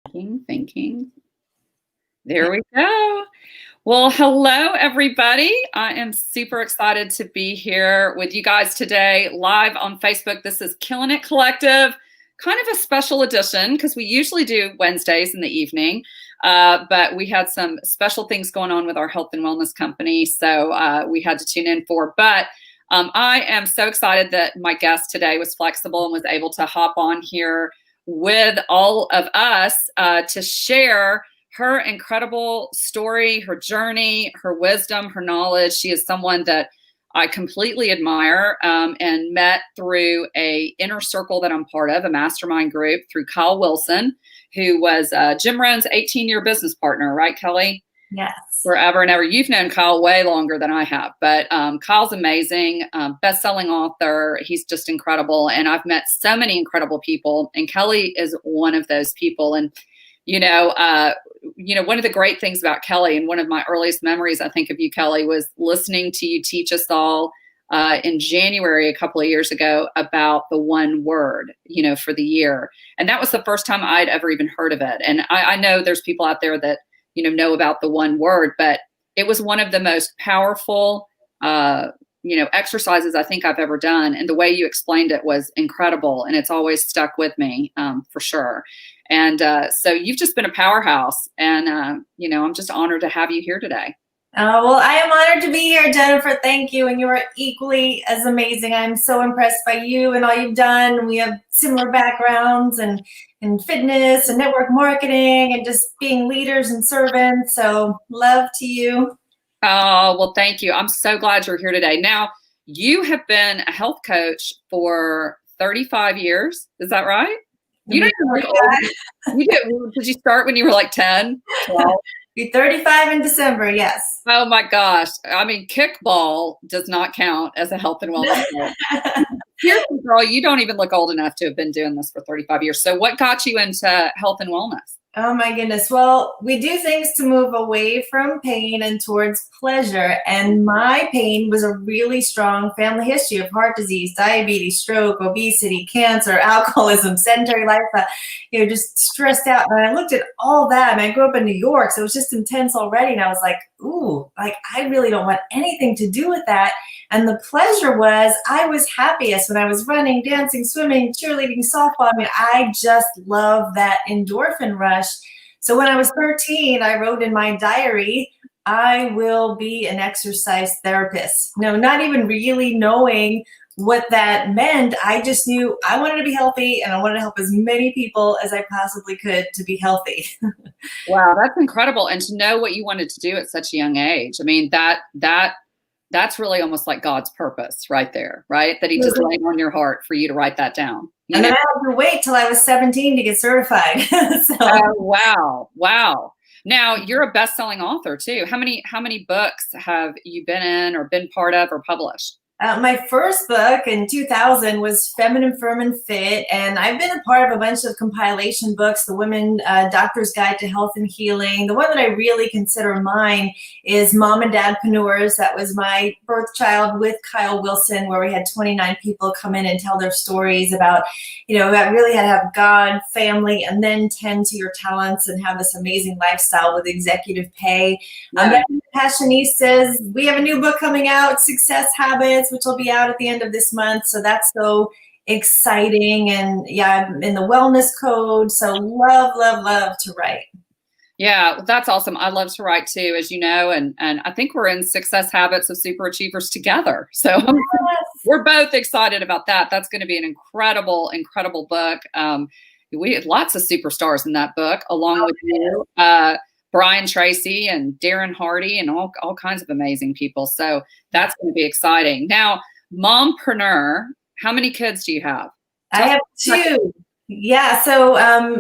Thinking. There we go. Well, hello, everybody. I am super excited to be here with you guys today, live on Facebook. This is Killin It Collective, kind of a special edition because we usually do Wednesdays in the evening, but we had some special things going on with our health and wellness company, so we had to tune in for. But I am so excited that my guest today was flexible and was able to hop on here with all of us to share her incredible story, her journey, her wisdom, her knowledge. She is someone that I completely admire and met through a inner circle that I'm part of, a mastermind group through Kyle Wilson, who was Jim Rohn's 18-year business partner, right, Kelly? Yes. Forever and ever. You've known Kyle way longer than I have, but Kyle's amazing, best-selling author. He's just incredible. And I've met so many incredible people, and Kelly is one of those people. And, one of the great things about Kelly, and one of my earliest memories, I think, of you, Kelly, was listening to you teach us all in January a couple of years ago about the one word, for the year. And that was the first time I'd ever even heard of it. And I know there's people out there that know about the one word, but it was one of the most powerful, exercises I think I've ever done. And the way you explained it was incredible. And it's always stuck with me, for sure. And so you've just been a powerhouse. And, I'm just honored to have you here today. Well, I am honored to be here, Jennifer. Thank you. And you are equally as amazing. I'm so impressed by you and all you've done. We have similar backgrounds and fitness and network marketing and just being leaders and servants. So love to you. Oh, well, thank you. I'm so glad you're here today. Now, you have been a health coach for 35 years. Is that right? You don't even look old. Did you start when you were like 10, 12? Be 35 in December, yes. Oh my gosh. I mean, kickball does not count as a health and wellness. Seriously, girl, you don't even look old enough to have been doing this for 35 years. So what got you into health and wellness? Oh my goodness. Well, we do things to move away from pain and towards pleasure. And my pain was a really strong family history of heart disease, diabetes, stroke, obesity, cancer, alcoholism, sedentary lifestyle, just stressed out. And I looked at all that. I mean, I grew up in New York, so it was just intense already. And I was like, ooh, I really don't want anything to do with that. And the pleasure was I was happiest when I was running, dancing, swimming, cheerleading, softball. I mean, I just love that endorphin rush. So when I was 13, I wrote in my diary, I will be an exercise therapist. No, not even really knowing what that meant. I just knew I wanted to be healthy and I wanted to help as many people as I possibly could to be healthy. Wow, that's incredible. And to know what you wanted to do at such a young age. I mean, that's really almost like God's purpose right there, right? That he just laid on your heart for you to write that down. And then I had to wait till I was 17 to get certified. Oh, wow. Now you're a best-selling author too. How many books have you been in or been part of or published? My first book in 2000 was Feminine, Firm, and Fit, and I've been a part of a bunch of compilation books, The Women Doctor's Guide to Health and Healing. The one that I really consider mine is Mom and Dadpreneurs. That was my birth child with Kyle Wilson, where we had 29 people come in and tell their stories about, about really how to have God, family, and then tend to your talents and have this amazing lifestyle with executive pay. Yeah. Passionistas, we have a new book coming out, Success Habits, which will be out at the end of this month. So that's so exciting. And yeah, I'm in the wellness code. So love to write. Yeah, that's awesome. I love to write too, as you know, and I think we're in Success Habits of Super Achievers together. So yes. We're both excited about that. That's going to be an incredible book. We had lots of superstars in that book, along with you. Brian Tracy and Darren Hardy and all kinds of amazing people. So that's going to be exciting. Now, mompreneur, how many kids do you have? I have 2. Yeah. So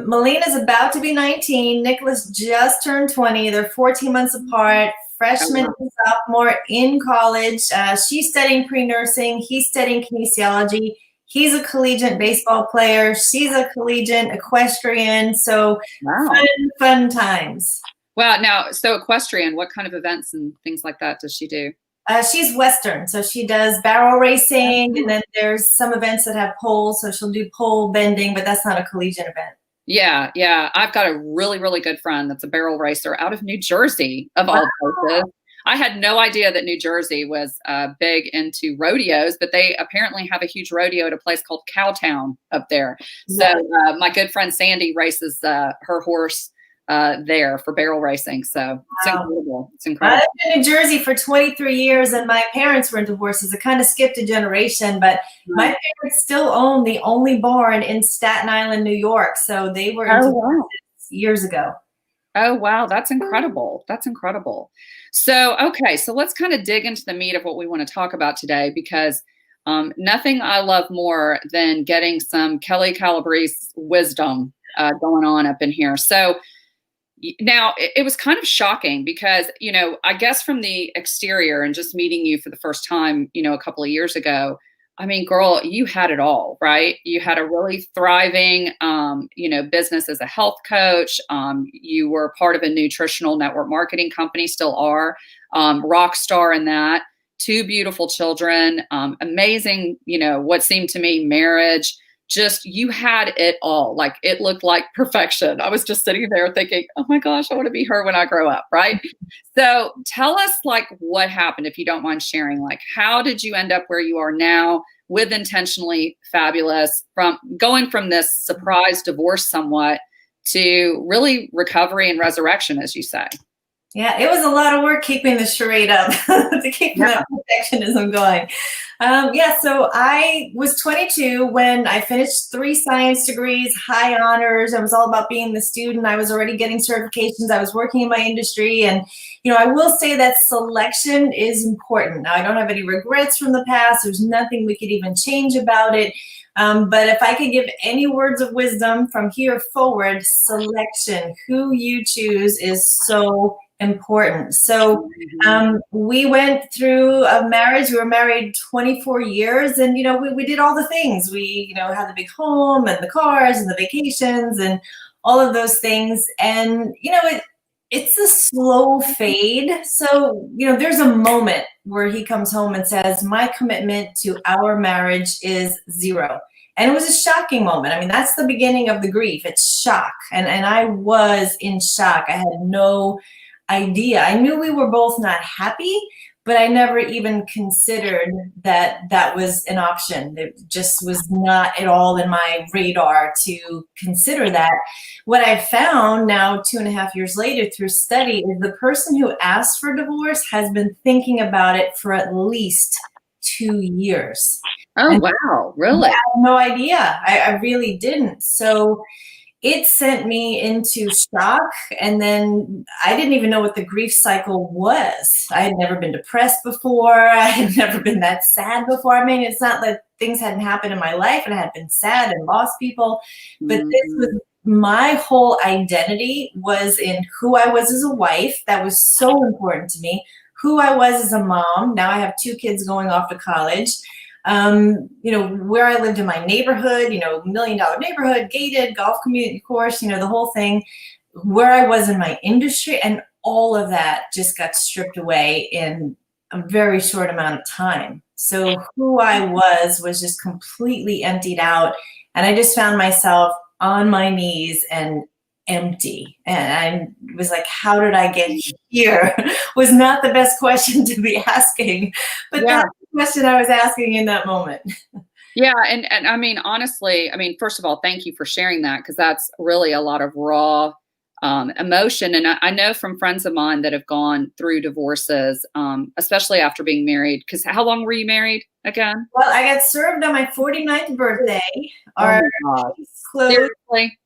Melina's about to be 19. Nicholas just turned 20. They're 14 months apart. Freshman and sophomore in college. She's studying pre-nursing. He's studying kinesiology. He's a collegiate baseball player. She's a collegiate equestrian. So fun times. Wow. Now, so equestrian, what kind of events and things like that does she do? She's Western, so she does barrel racing, and then there's some events that have poles, so she'll do pole bending, but that's not a collegiate event. Yeah, yeah. I've got a really, really good friend that's a barrel racer out of New Jersey, of all places. I had no idea that New Jersey was big into rodeos, but they apparently have a huge rodeo at a place called Cowtown up there. So Yeah. my good friend Sandy races her horse there for barrel racing. So it's Wow. incredible. It's I incredible. lived in New Jersey for 23 years and my parents were into horses. It kind of skipped a generation, but my Right. parents still own the only barn in Staten Island, New York. So they were into Oh, horses wow. years ago. Oh, wow. That's incredible. That's incredible. So, okay. So let's kind of dig into the meat of what we want to talk about today because nothing I love more than getting some Kelli Calabrese wisdom going on up in here. So now it was kind of shocking because, I guess from the exterior and just meeting you for the first time, a couple of years ago, I mean, girl, you had it all, right? You had a really thriving, business as a health coach. You were part of a nutritional network marketing company, still are, rock star in that. Two beautiful children, amazing, what seemed to me marriage. Just you had it all. Like it looked like perfection. I was just sitting there thinking, oh my gosh, I want to be her when I grow up, right? So tell us like what happened, if you don't mind sharing. Like, how did you end up where you are now with Intentionally Fabulous, from going from this surprise divorce somewhat to really recovery and resurrection, as you say? Yeah, it was a lot of work keeping the charade up to keep Yeah. that perfectionism going. So I was 22 when I finished 3 science degrees, high honors. I was all about being the student. I was already getting certifications. I was working in my industry. And, I will say that selection is important. Now, I don't have any regrets from the past. There's nothing we could even change about it. But if I could give any words of wisdom from here forward, selection, who you choose is so important. So we went through a marriage. We were married 24 years and, we did all the things. We, had the big home and the cars and the vacations and all of those things. And, it's a slow fade. So, there's a moment where he comes home and says, my commitment to our marriage is 0. And it was a shocking moment. I mean, that's the beginning of the grief. It's shock. And I was in shock. I had no idea. I knew we were both not happy, but I never even considered that that was an option. It just was not at all in my radar to consider that. What I found now, 2.5 years later through study, is the person who asked for divorce has been thinking about it for at least 2 years. Oh, And wow. I Really? had no idea. I really didn't. So it sent me into shock. And then I didn't even know what the grief cycle was. I had never been depressed before. I had never been that sad before. I mean, it's not that things hadn't happened in my life and I had been sad and lost people, but this was my whole identity was in who I was as a wife. That was so important to me. Who I was as a mom. Now I have 2 kids going off to college. Where I lived in my neighborhood, $1 million neighborhood, gated, golf community course, the whole thing, where I was in my industry, and all of that just got stripped away in a very short amount of time. So who I was just completely emptied out. And I just found myself on my knees and empty. And I was like, how did I get here? Was not the best question to be asking, but Yeah. that's the question I was asking in that moment. Yeah. And I mean, honestly, first of all, thank you for sharing that because that's really a lot of raw emotion. And I know from friends of mine that have gone through divorces, especially after being married, because how long were you married again? Well, I got served on my 49th birthday. Oh Our my gosh. case closed Seriously?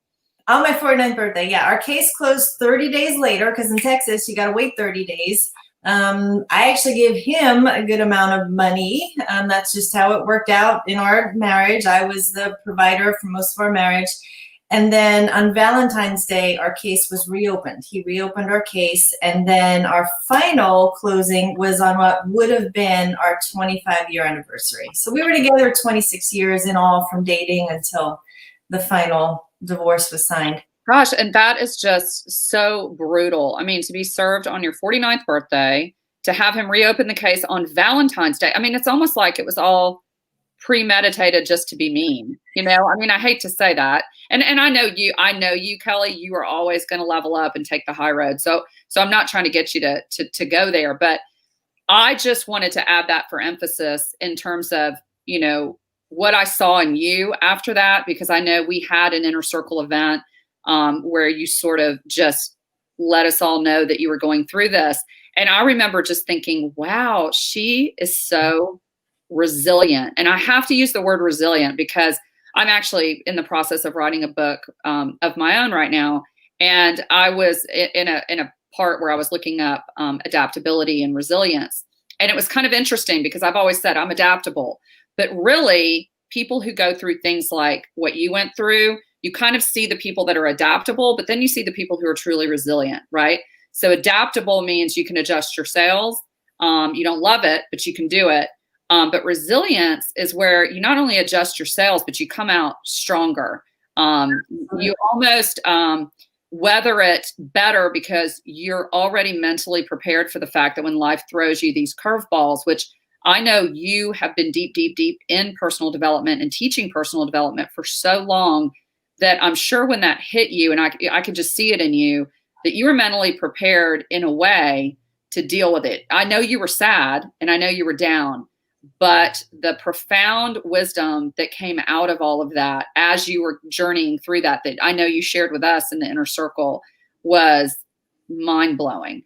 on my 49th birthday. Yeah, our case closed 30 days later because in Texas, you got to wait 30 days. I actually gave him a good amount of money. That's just how it worked out in our marriage. I was the provider for most of our marriage. And then on Valentine's Day, our case was reopened. He reopened our case. And then our final closing was on what would have been our 25-year anniversary. So we were together 26 years in all from dating until the final divorce was signed. Gosh, and that is just so brutal. To be served on your 49th birthday, to have him reopen the case on Valentine's Day. It's almost like it was all premeditated just to be mean. You know, I mean, I hate to say that. And I know you, Kelly, you are always going to level up and take the high road. So I'm not trying to get you to go there, but I just wanted to add that for emphasis in terms of, you know, what I saw in you after that, because I know we had an inner circle event where you sort of just let us all know that you were going through this. And I remember just thinking, wow, she is so resilient. And I have to use the word resilient because I'm actually in the process of writing a book of my own right now. And I was in a part where I was looking up adaptability and resilience. And it was kind of interesting because I've always said I'm adaptable, but really people who go through things like what you went through, you kind of see the people that are adaptable, but then you see the people who are truly resilient, right? So adaptable means you can adjust your sails. You don't love it, but you can do it. But resilience is where you not only adjust your sails, but you come out stronger. You almost weather it better because you're already mentally prepared for the fact that when life throws you these curveballs, which I know you have been deep, deep, deep in personal development and teaching personal development for so long that I'm sure when that hit you, and I could just see it in you, that you were mentally prepared in a way to deal with it. I know you were sad and I know you were down, but the profound wisdom that came out of all of that as you were journeying through that I know you shared with us in the inner circle was mind blowing.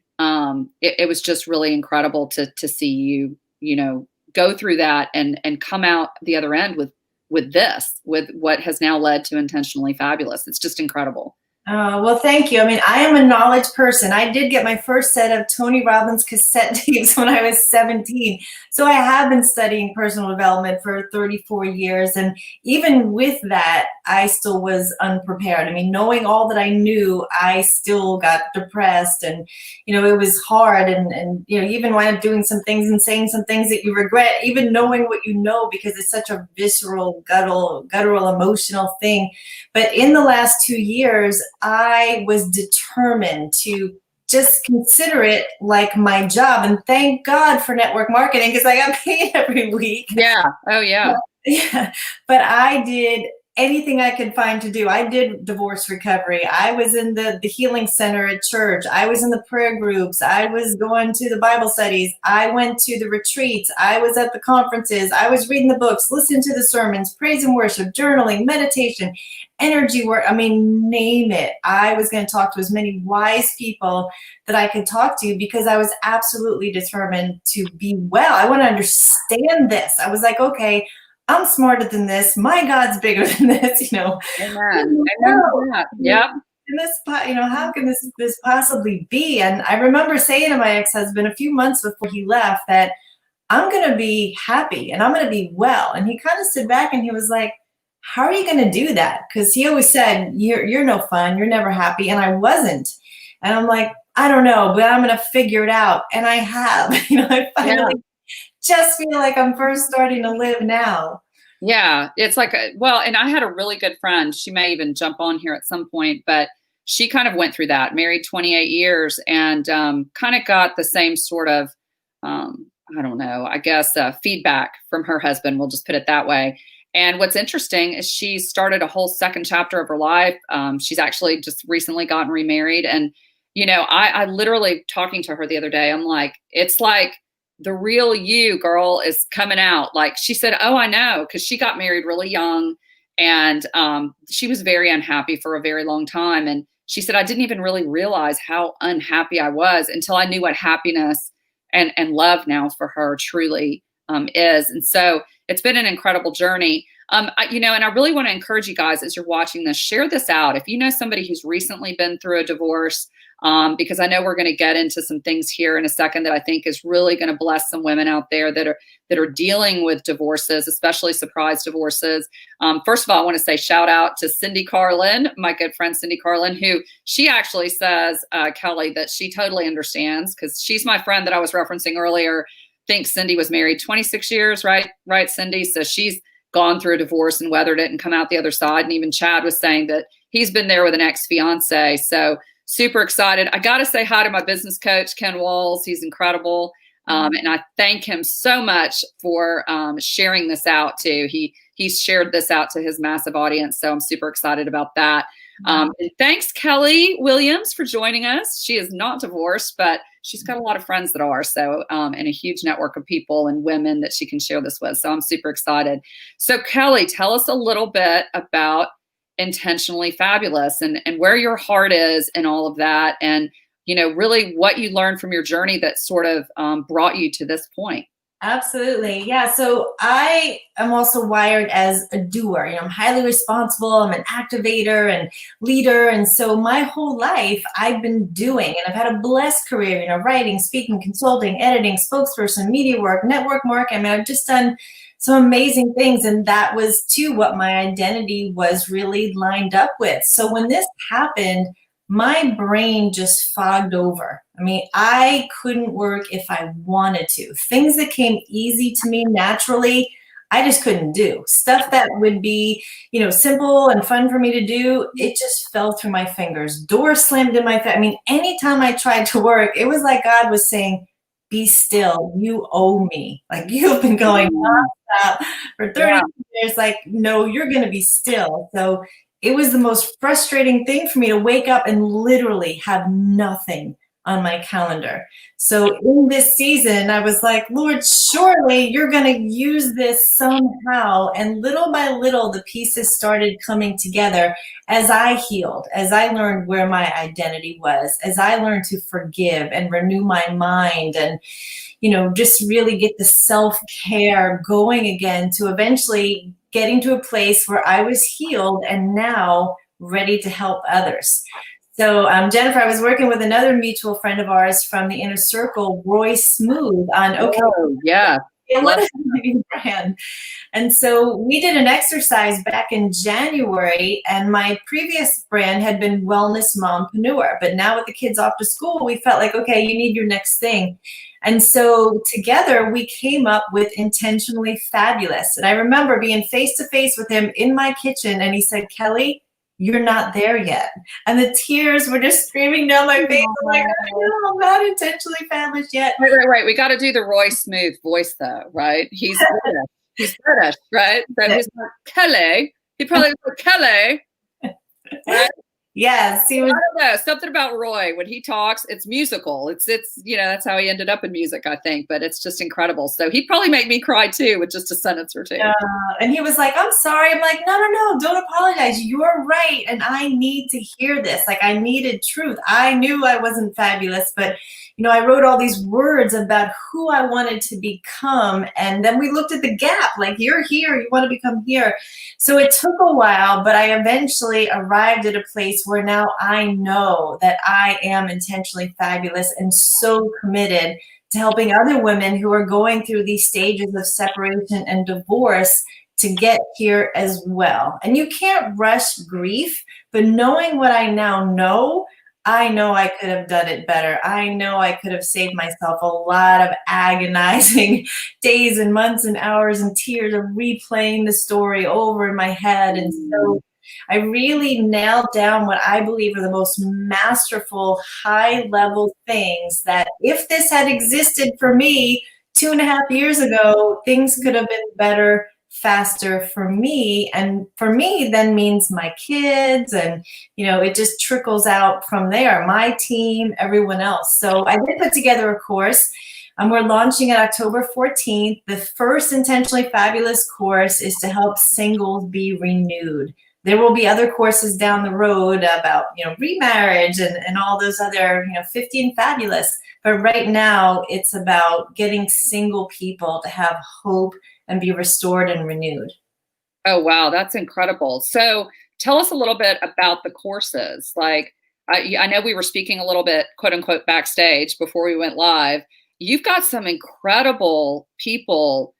It was just really incredible to see you, you know, go through that and come out the other end with what has now led to Intentionally Fabulous. It's just incredible. Well, thank you. I mean, I am a knowledge person. I did get my first set of Tony Robbins cassette tapes when I was 17. So I have been studying personal development for 34 years. And even with that, I still was unprepared. I mean, knowing all that I knew, I still got depressed and, you know, it was hard. And you know, you even wind up doing some things and saying some things that you regret, even knowing what you know, because it's such a visceral, guttural, emotional thing. But in the last 2 years, I was determined to just consider it like my job. And thank God for network marketing because I got paid every week. Yeah. Oh, yeah. Yeah. But I did anything I could find to do. I did divorce recovery. I was in the healing center at church. I was in the prayer groups. I was going to the Bible studies. I went to the retreats. I was at the conferences. I was reading the books, listening to the sermons, praise and worship, journaling, meditation, energy work. I mean, name it. I was going to talk to as many wise people that I could talk to because I was absolutely determined to be well. I want to understand this. I was like, okay, I'm smarter than this. My God's bigger than this, you know. Amen. Amen. Yep. And this, you know, how can this possibly be? And I remember saying to my ex-husband a few months before he left that I'm going to be happy and I'm going to be well. And he kind of stood back and he was like, how are you going to do that? Because he always said, you're no fun. You're never happy. And I wasn't. And I'm like, I don't know, but I'm going to figure it out. And I have, you know, I finally just feel like I'm first starting to live now. Yeah, it's like, well, and I had a really good friend. She may even jump on here at some point, but she kind of went through that, married 28 years and kind of got the same sort of, I don't know, I guess feedback from her husband. We'll just put it that way. And what's interesting is she started a whole second chapter of her life. She's actually just recently gotten remarried. And, you know, I literally talking to her the other day, I'm like, it's like, the real you, girl, is coming out. Like she said, oh, I know, because she got married really young and she was very unhappy for a very long time. And she said, I didn't even really realize how unhappy I was until I knew what happiness and love now for her truly is. And so it's been an incredible journey. You know, and I really want to encourage you guys as you're watching this, share this out. If you know somebody who's recently been through a divorce, because I know we're going to get into some things here in a second that I think is really going to bless some women out there that are dealing with divorces, especially surprise divorces. First of all, I want to say shout out to Cindy Carlin, my good friend Cindy Carlin, who she actually says, Kelly, that she totally understands because she's my friend that I was referencing earlier. I think Cindy was married 26 years, right? Right, Cindy? So she's gone through a divorce and weathered it and come out the other side. And even Chad was saying that he's been there with an ex-fiance. So super excited. I got to say hi to my business coach, Ken Walls. He's incredible. And I thank him so much for sharing this out too. He's shared this out to his massive audience. So I'm super excited about that. And thanks, Kelli Williams, for joining us. She is not divorced, but she's got a lot of friends that are. So, and a huge network of people and women that she can share this with. So I'm super excited. So Kelli, tell us a little bit about Intentionally Fabulous and where your heart is and all of that. And, you know, really what you learned from your journey that sort of brought you to this point. Absolutely. Yeah. So I am also wired as a doer. You know, I'm highly responsible. I'm an activator and leader. And so my whole life I've been doing, and I've had a blessed career, you know, writing, speaking, consulting, editing, spokesperson, media work, network marketing. I mean, I've just done some amazing things. And that was too what my identity was really lined up with. So when this happened, my brain just fogged over. I mean, I couldn't work if I wanted to. Things that came easy to me naturally, I just couldn't do. Stuff that would be, you know, simple and fun for me to do, it just fell through my fingers. Doors slammed in my face. I mean, anytime I tried to work, it was like God was saying, be still, you owe me. Like you've been going nonstop for 30 years. Like, no, you're going to be still. So it was the most frustrating thing for me to wake up and literally have nothing on my calendar. So in this season, I was like, Lord, surely you're going to use this somehow. And little by little, the pieces started coming together as I healed, as I learned where my identity was, as I learned to forgive and renew my mind and, you know, just really get the self-care going again to eventually getting to a place where I was healed and now ready to help others. So Jennifer, I was working with another mutual friend of ours from the inner circle, Roy Smooth, on what a new brand. And so we did an exercise back in January, and my previous brand had been Wellness Mompreneur. But now with the kids off to school, we felt like, okay, you need your next thing. And so together we came up with Intentionally Fabulous. And I remember being face to face with him in my kitchen, and he said, Kelli, you're not there yet. And the tears were just streaming down my face. I'm like, no, I'm not intentionally fabulous yet. Right. We got to do the Roy Smooth voice though, right? He's British, right? So he's like, Kelli. He probably was like, Kelli. Right? Yes, he was. I don't know, something about Roy when he talks. It's musical. It's you know, that's how he ended up in music, I think. But it's just incredible. So he probably made me cry too with just a sentence or two. And he was like, "I'm sorry." I'm like, "No, don't apologize. You're right, and I need to hear this. Like, I needed truth. I knew I wasn't fabulous, but you know, I wrote all these words about who I wanted to become, and then we looked at the gap. Like, you're here. You want to become here." So it took a while, but I eventually arrived at a place where now I know that I am intentionally fabulous and so committed to helping other women who are going through these stages of separation and divorce to get here as well. And you can't rush grief, but knowing what I now know, I know I could have done it better. I know I could have saved myself a lot of agonizing days and months and hours and tears of replaying the story over in my head. And so I really nailed down what I believe are the most masterful, high-level things that if this had existed for me 2.5 years ago, things could have been better, faster for me. And for me then means my kids, and you know, it just trickles out from there, my team, everyone else. So I did put together a course. We're launching it October 14th. The first Intentionally Fabulous course is to help singles be renewed. There will be other courses down the road about, you know, remarriage and all those other, you know, 50 and Fabulous. But right now it's about getting single people to have hope and be restored and renewed. Oh, wow. That's incredible. So tell us a little bit about the courses. Like, I know we were speaking a little bit, quote unquote, backstage before we went live. You've got some incredible people.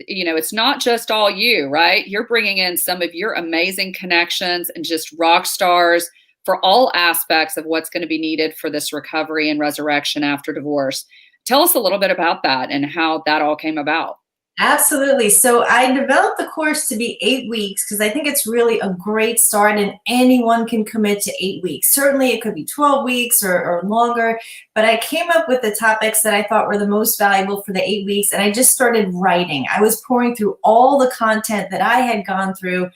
You know, it's not just all you, right? You're bringing in some of your amazing connections and just rock stars for all aspects of what's going to be needed for this recovery and resurrection after divorce. Tell us a little bit about that and how that all came about. Absolutely. So I developed the course to be 8 weeks because I think it's really a great start and anyone can commit to 8 weeks. Certainly it could be 12 weeks or longer, but I came up with the topics that I thought were the most valuable for the 8 weeks and I just started writing. I was pouring through all the content that I had gone through,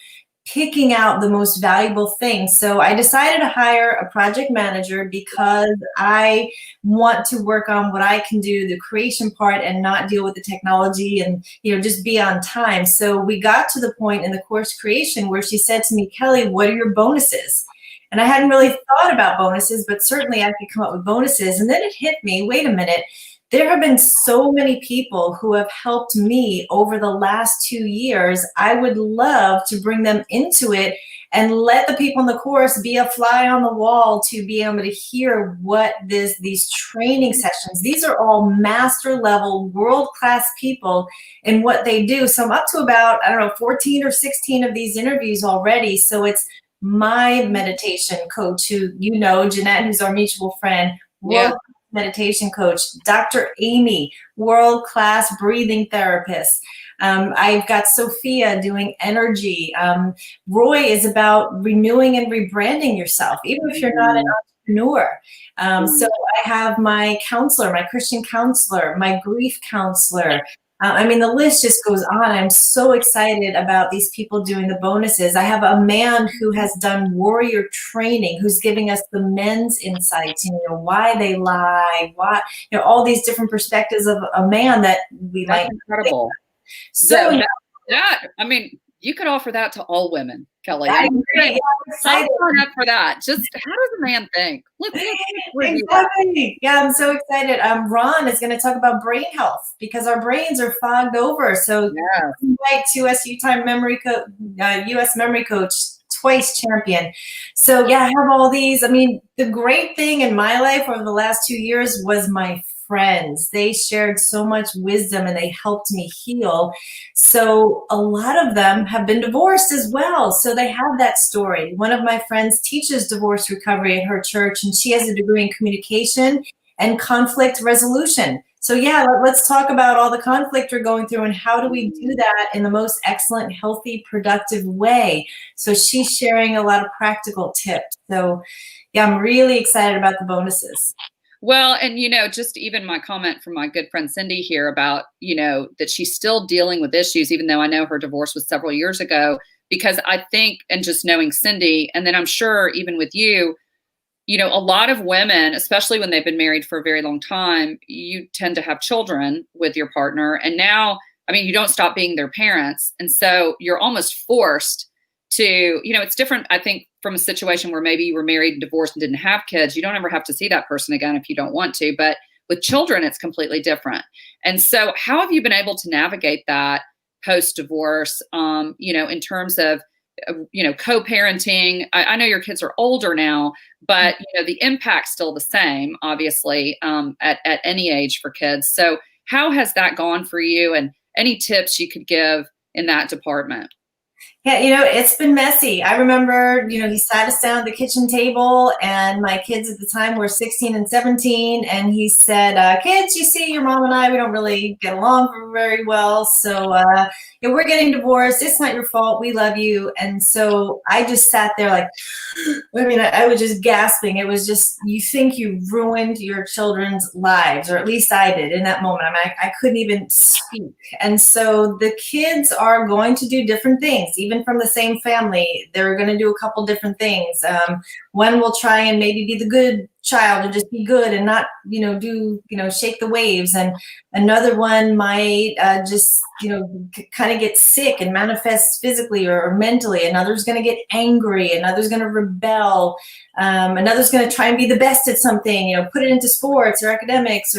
picking out the most valuable things. So I decided to hire a project manager because I want to work on what I can do, the creation part, and not deal with the technology and, just be on time. So we got to the point in the course creation where she said to me, Kelly, what are your bonuses? And I hadn't really thought about bonuses, but certainly I could come up with bonuses. And then it hit me, wait a minute, there have been so many people who have helped me over the last 2 years. I would love to bring them into it and let the people in the course be a fly on the wall to be able to hear what these training sessions, these are all master level, world-class people in what they do. So I'm up to about, 14 or 16 of these interviews already. So it's my meditation coach, who Jeanette, who's our mutual friend, Yeah. meditation coach, Dr. Amy, world-class breathing therapist. I've got Sophia doing energy. Roy is about renewing and rebranding yourself, even if you're not an entrepreneur. So I have my counselor, my Christian counselor, my grief counselor. The list just goes on. I'm so excited about these people doing the bonuses. I have a man who has done warrior training, who's giving us the men's insights, why they lie, why, all these different perspectives of a man that we That's might. incredible. So You could offer that to all women, Kelly. I agree. Yeah, I'm excited. I'm up for that. Just how does a man think? Exactly. Yeah, I'm so excited. Ron is going to talk about brain health because our brains are fogged over. So, right, U.S. memory coach, twice champion. So, yeah, I have all these. The great thing in my life over the last 2 years was my friends. They shared so much wisdom and they helped me heal. So a lot of them have been divorced as well. So they have that story. One of my friends teaches divorce recovery at her church, and she has a degree in communication and conflict resolution. So yeah, let's talk about all the conflict we're going through and how do we do that in the most excellent, healthy, productive way. So she's sharing a lot of practical tips. So yeah, I'm really excited about the bonuses. Well, and just even my comment from my good friend Cindy here about, that she's still dealing with issues, even though I know her divorce was several years ago, because I think, and just knowing Cindy, and then I'm sure even with you, a lot of women, especially when they've been married for a very long time, you tend to have children with your partner. And now, you don't stop being their parents. And so you're almost forced to, it's different, I think, from a situation where maybe you were married and divorced and didn't have kids. You don't ever have to see that person again if you don't want to. But with children, it's completely different. And so how have you been able to navigate that post-divorce, in terms of, co-parenting? I know your kids are older now, but, the impact's still the same, obviously, at any age for kids. So how has that gone for you, and any tips you could give in that department? Yeah, it's been messy. I remember, he sat us down at the kitchen table, and my kids at the time were 16 and 17. And he said, kids, you see, your mom and I, we don't really get along very well. So we're getting divorced. It's not your fault. We love you. And so I just sat there like, I was just gasping. It was just, you think you ruined your children's lives, or at least I did in that moment. I couldn't even speak. And so the kids are going to do different things, even from the same family. They're going to do a couple different things. One will try and maybe be the good child and just be good and not, shake the waves. And another one might just, kind of get sick and manifest physically or mentally. Another's going to get angry. Another's going to rebel. Another's going to try and be the best at something, put it into sports or academics.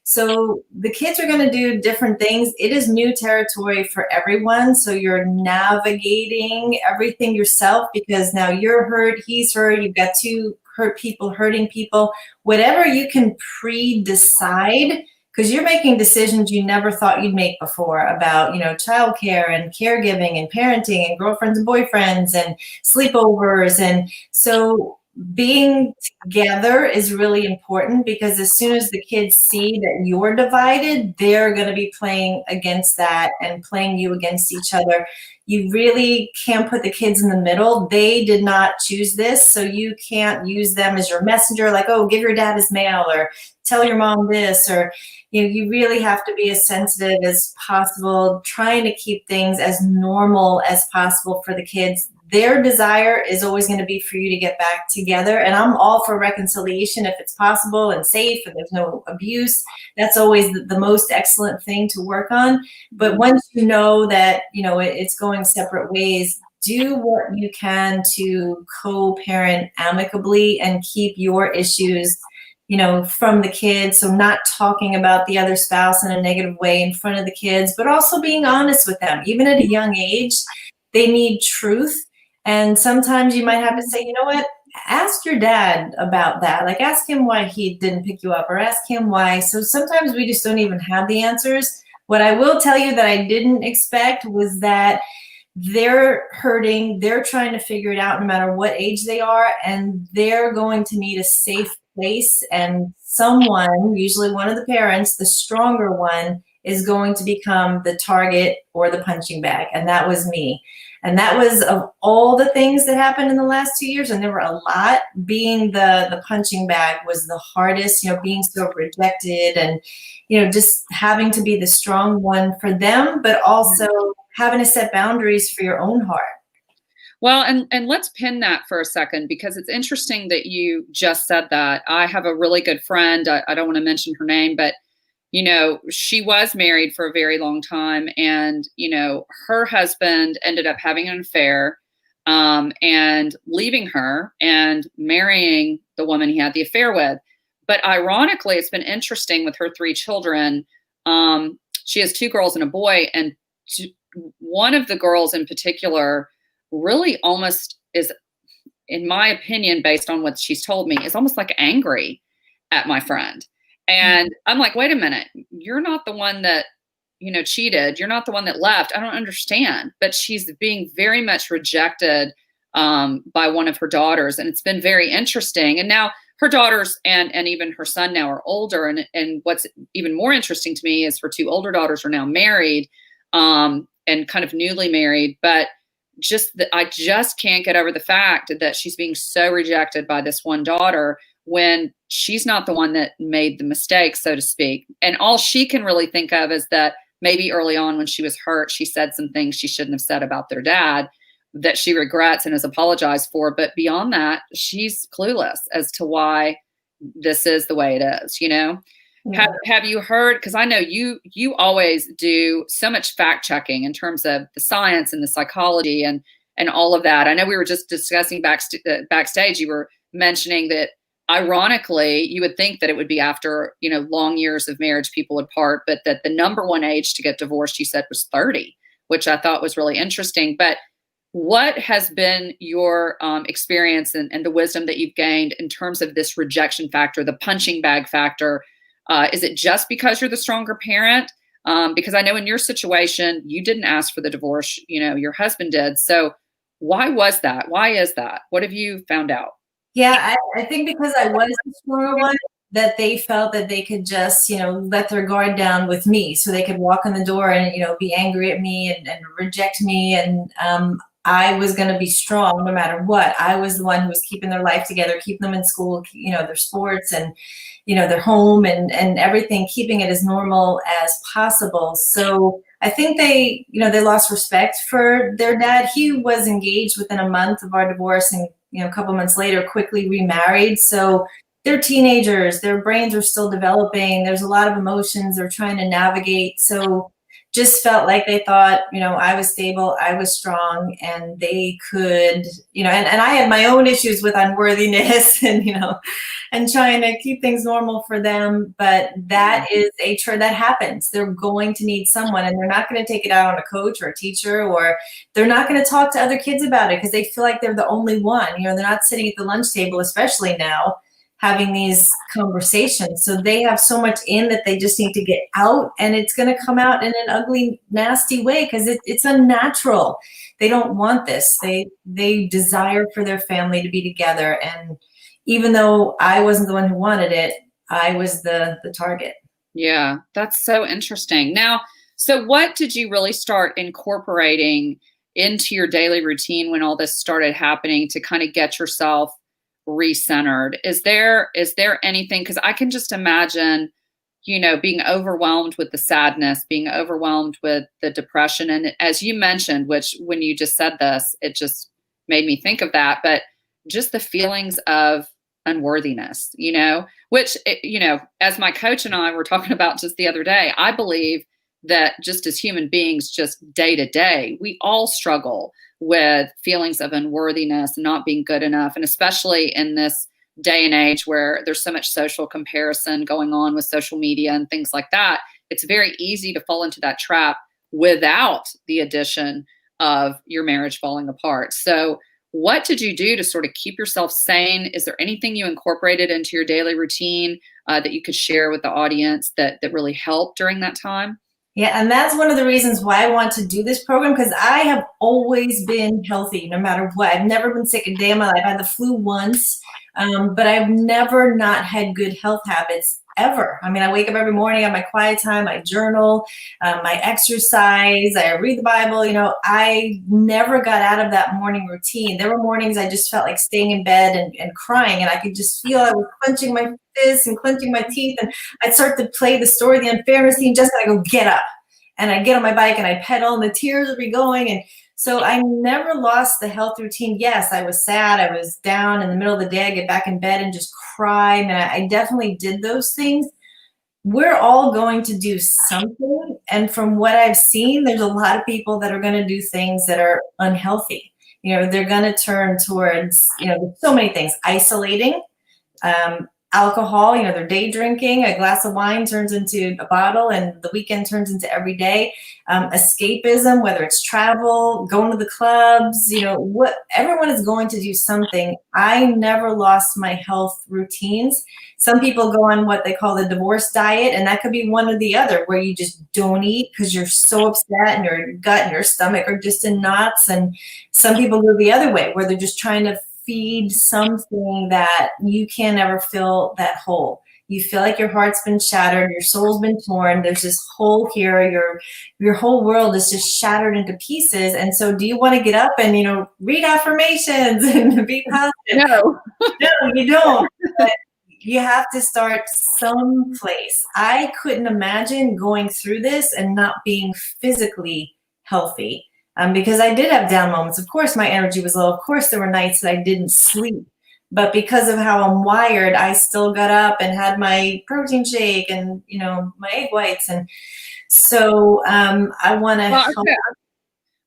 So the kids are going to do different things. It is new territory for everyone. So you're navigating everything yourself, because now you're hurt, he's hurt, you've got two hurt people hurting people. Whatever you can pre-decide, because you're making decisions you never thought you'd make before about, childcare and caregiving and parenting and girlfriends and boyfriends and sleepovers. And so being together is really important, because as soon as the kids see that you're divided, they're going to be playing against that and playing you against each other. You really can't put the kids in the middle. They did not choose this, so you can't use them as your messenger, like, oh, give your dad his mail, or tell your mom this, or you really have to be as sensitive as possible, trying to keep things as normal as possible for the kids. Their desire is always going to be for you to get back together. And I'm all for reconciliation if it's possible and safe and there's no abuse. That's always the most excellent thing to work on. But once you know that, it's going separate ways, do what you can to co-parent amicably and keep your issues from the kids. So not talking about the other spouse in a negative way in front of the kids, but also being honest with them. Even at a young age, they need truth. And sometimes you might have to say, you know what, ask your dad about that. Like, ask him why he didn't pick you up, or ask him why. So sometimes we just don't even have the answers. What I will tell you that I didn't expect was that they're hurting. They're trying to figure it out no matter what age they are. And they're going to need a safe place. And someone, usually one of the parents, the stronger one, is going to become the target or the punching bag. And that was me. And that was, of all the things that happened in the last 2 years, and there were a lot, being the punching bag was the hardest, being so rejected and, just having to be the strong one for them, but also having to set boundaries for your own heart. Well, and let's pin that for a second, because it's interesting that you just said that. I have a really good friend. I don't want to mention her name, but she was married for a very long time, and, her husband ended up having an affair, and leaving her and marrying the woman he had the affair with. But ironically, it's been interesting with her 3 children. She has 2 girls and a boy, and one of the girls in particular really almost is, in my opinion, based on what she's told me, is almost like angry at my friend. And I'm like, wait a minute, you're not the one that, cheated. You're not the one that left. I don't understand. But she's being very much rejected by one of her daughters. And it's been very interesting. And now her daughters and even her son now are older. And what's even more interesting to me is her 2 older daughters are now married, and kind of newly married. But I just can't get over the fact that she's being so rejected by this one daughter, when she's not the one that made the mistake, so to speak. And all she can really think of is that maybe early on when she was hurt, she said some things she shouldn't have said about their dad that she regrets and has apologized for. But beyond that, she's clueless as to why this is the way it is, Yeah. Have you heard, because I know you always do so much fact checking in terms of the science and the psychology and all of that. I know we were just discussing backstage, you were mentioning that ironically, you would think that it would be after, long years of marriage, people would part, but that the number one age to get divorced, you said, was 30, which I thought was really interesting. But what has been your experience and the wisdom that you've gained in terms of this rejection factor, the punching bag factor? Is it just because you're the stronger parent? Because I know in your situation, you didn't ask for the divorce, your husband did. So why was that? Why is that? What have you found out? Yeah, I think because I was the stronger one, that they felt that they could just, let their guard down with me, so they could walk in the door and, be angry at me and reject me. And I was going to be strong no matter what. I was the one who was keeping their life together, keeping them in school, their sports and, their home and everything, keeping it as normal as possible. So I think they lost respect for their dad. He was engaged within a month of our divorce, and a couple months later, quickly remarried. So they're teenagers, their brains are still developing. There's a lot of emotions they're trying to navigate. So just felt like they thought, I was stable, I was strong, and they could, and I had my own issues with unworthiness and, and trying to keep things normal for them. But that is that happens. They're going to need someone, and they're not going to take it out on a coach or a teacher, or they're not going to talk to other kids about it because they feel like they're the only one. They're not sitting at the lunch table, especially now, having these conversations. So they have so much in that they just need to get out, and it's going to come out in an ugly, nasty way because it's unnatural. They don't want this. They desire for their family to be together, and even though I wasn't the one who wanted it, I was the target. Yeah, that's so interesting. Now, so what did you really start incorporating into your daily routine when all this started happening to kind of get yourself recentered? Is there anything, because I can just imagine, being overwhelmed with the sadness, being overwhelmed with the depression. And as you mentioned, which when you just said this, it just made me think of that, but just the feelings of unworthiness, which, as my coach and I were talking about just the other day, I believe that just as human beings, just day to day, we all struggle with feelings of unworthiness, not being good enough. And especially in this day and age where there's so much social comparison going on with social media and things like that, it's very easy to fall into that trap without the addition of your marriage falling apart. So what did you do to sort of keep yourself sane? Is there anything you incorporated into your daily routine that you could share with the audience that really helped during that time? Yeah, and that's one of the reasons why I want to do this program, because I have always been healthy no matter what. I've never been sick a day in my life. I had the flu once, but I've never not had good health habits ever. I mean, I wake up every morning, I have my quiet time, I journal, I exercise, I read the Bible. I never got out of that morning routine. There were mornings I just felt like staying in bed and crying, and I could just feel I was clenching my fists and clenching my teeth, and I'd start to play the story of the unfairness scene, just and I go, get up. And I'd get on my bike and I'd pedal and the tears would be going. And so I never lost the health routine. Yes, I was sad. I was down in the middle of the day. I get back in bed and just cry. And I definitely did those things. We're all going to do something. And from what I've seen, there's a lot of people that are going to do things that are unhealthy. They're going to turn towards, there's so many things, isolating, alcohol, they're day drinking. A glass of wine turns into a bottle, and the weekend turns into every day. Escapism, whether it's travel, going to the clubs, what everyone is going to do something. I never lost my health routines. Some people go on what they call the divorce diet, and that could be one or the other, where you just don't eat because you're so upset and your gut and your stomach are just in knots. And some people go the other way, where they're just trying to feed something that you can never fill that hole. You feel like your heart's been shattered, your soul's been torn, there's this hole here, your whole world is just shattered into pieces. And so do you want to get up and, read affirmations and be positive? No. No, you don't. But you have to start someplace. I couldn't imagine going through this and not being physically healthy. Because I did have down moments. Of course, my energy was low. Of course, there were nights that I didn't sleep. But because of how I'm wired, I still got up and had my protein shake and, my egg whites. And so I want to help.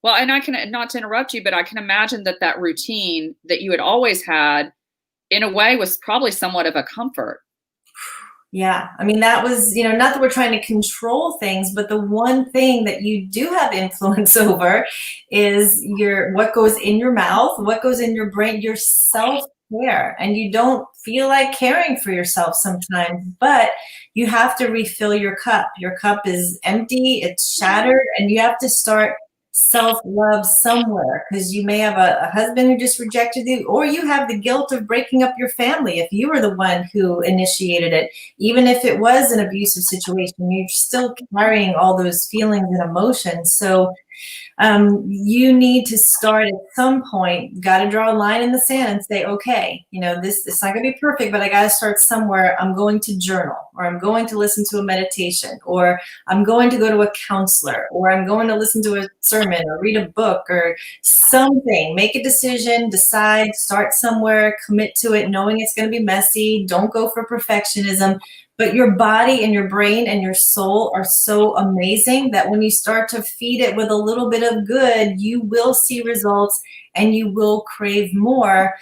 Well, and I can, not to interrupt you, but I can imagine that routine that you had always had, in a way, was probably somewhat of a comfort. Yeah. I mean, that was, not that we're trying to control things, but the one thing that you do have influence over is what goes in your mouth, what goes in your brain, your self-care. And you don't feel like caring for yourself sometimes, but you have to refill your cup. Your cup is empty, it's shattered, and you have to start self-love somewhere, because you may have a husband who just rejected you, or you have the guilt of breaking up your family if you were the one who initiated it. Even if it was an abusive situation, you're still carrying all those feelings and emotions. So you need to start at some point, got to draw a line in the sand and say, okay, this it's not going to be perfect, but I got to start somewhere. I'm going to journal, or I'm going to listen to a meditation, or I'm going to go to a counselor, or I'm going to listen to a sermon or read a book or something. Make a decision, decide, start somewhere, commit to it, knowing it's going to be messy. Don't go for perfectionism. But your body and your brain and your soul are so amazing that when you start to feed it with a little bit of good, you will see results and you will crave more.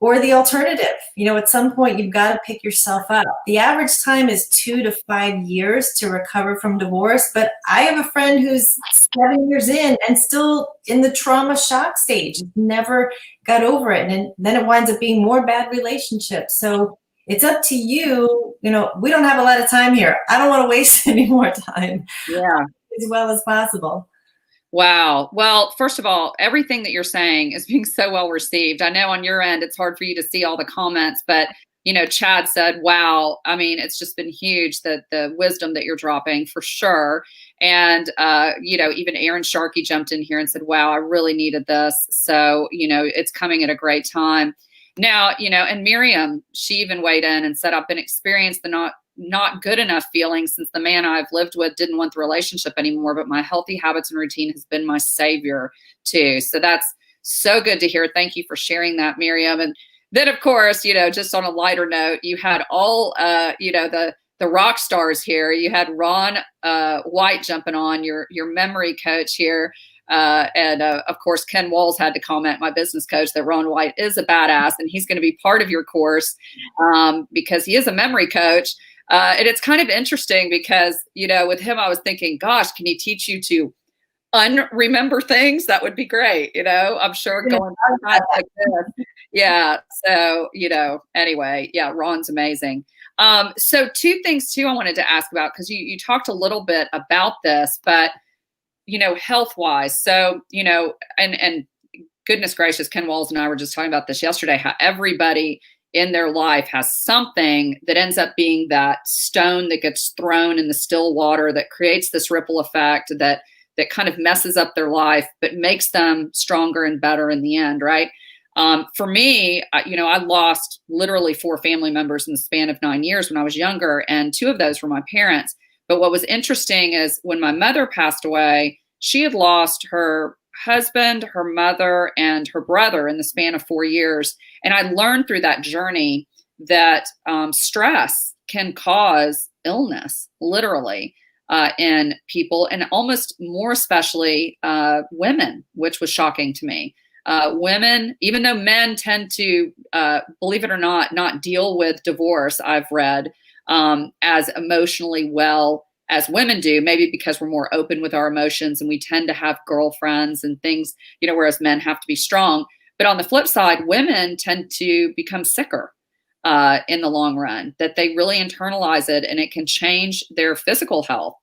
Or the alternative, at some point you've got to pick yourself up. The average time is 2 to 5 years to recover from divorce. But I have a friend who's 7 years in and still in the trauma shock stage, never got over it. And then it winds up being more bad relationships. So it's up to you. We don't have a lot of time here. I don't want to waste any more time. Yeah. As well as possible. Wow. Well, first of all, everything that you're saying is being so well received. I know on your end, it's hard for you to see all the comments, but Chad said, wow. I mean, it's just been huge, the wisdom that you're dropping for sure. And, even Aaron Sharkey jumped in here and said, wow, I really needed this. So, it's coming at a great time. Now, and Miriam, she even weighed in and said, I've been experienced the not good enough feeling since the man I've lived with didn't want the relationship anymore, but my healthy habits and routine has been my savior too. So that's so good to hear. Thank you for sharing that, Miriam. And then of course, just on a lighter note, you had all, the rock stars here. You had Ron White jumping on, your memory coach here. And of course, Ken Walls had to comment, my business coach, that Ron White is a badass and he's going to be part of your course because he is a memory coach. And it's kind of interesting because, with him, I was thinking, gosh, can he teach you to unremember things? That would be great. I'm sure going like this. Yeah. So, anyway, yeah, Ron's amazing. So two things too, I wanted to ask about, because you talked a little bit about this, but, health wise. So, and goodness gracious, Ken Walls and I were just talking about this yesterday, how everybody in their life has something that ends up being that stone that gets thrown in the still water that creates this ripple effect that kind of messes up their life, but makes them stronger and better in the end, right? For me, I lost literally 4 family members in the span of 9 years when I was younger, and 2 of those were my parents. But what was interesting is when my mother passed away, she had lost her husband, her mother, and her brother in the span of 4 years. And I learned through that journey that stress can cause illness, literally, in people, and almost more especially women, which was shocking to me. Women, even though men tend to, believe it or not deal with divorce, I've read, as emotionally well as women do, maybe because we're more open with our emotions and we tend to have girlfriends and things, whereas men have to be strong. But on the flip side, women tend to become sicker in the long run, that they really internalize it, and it can change their physical health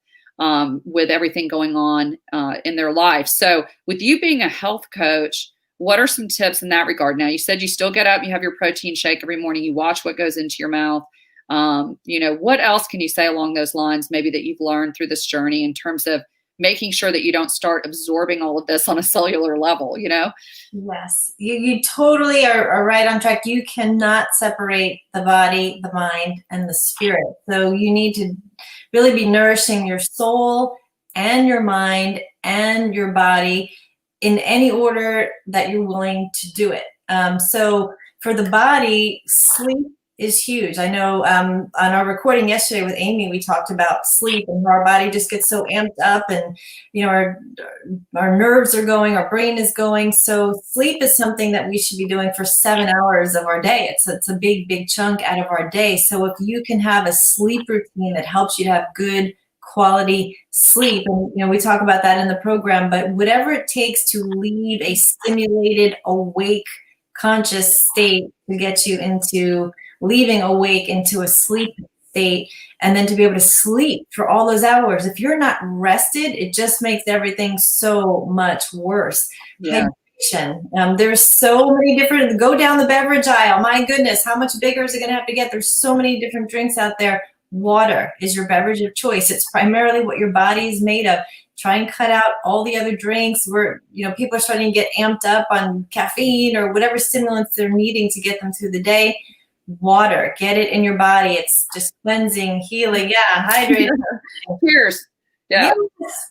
with everything going on in their life. So with you being a health coach, what are some tips in that regard? Now, you said you still get up, you have your protein shake every morning, you watch what goes into your mouth. What else can you say along those lines, maybe that you've learned through this journey in terms of making sure that you don't start absorbing all of this on a cellular level, Yes, you totally are right on track. You cannot separate the body, the mind, and the spirit. So you need to really be nourishing your soul and your mind and your body in any order that you're willing to do it. So for the body, sleep is huge. I know on our recording yesterday with Amy, we talked about sleep and how our body just gets so amped up, and our nerves are going, our brain is going. So sleep is something that we should be doing for 7 hours of our day. It's a big chunk out of our day. So if you can have a sleep routine that helps you to have good quality sleep, and we talk about that in the program, but whatever it takes to leave a stimulated, awake, conscious state to get you into leaving awake into a sleep state, and then to be able to sleep for all those hours. If you're not rested, it just makes everything so much worse. Yeah. Hydration. There's so many different, go down the beverage aisle. My goodness, how much bigger is it going to have to get? There's so many different drinks out there. Water is your beverage of choice. It's primarily what your body is made of. Try and cut out all the other drinks where, people are starting to get amped up on caffeine or whatever stimulants they're needing to get them through the day. Water, get it in your body. It's just cleansing, healing. Yeah, hydrate. Cheers. Yeah. Yes.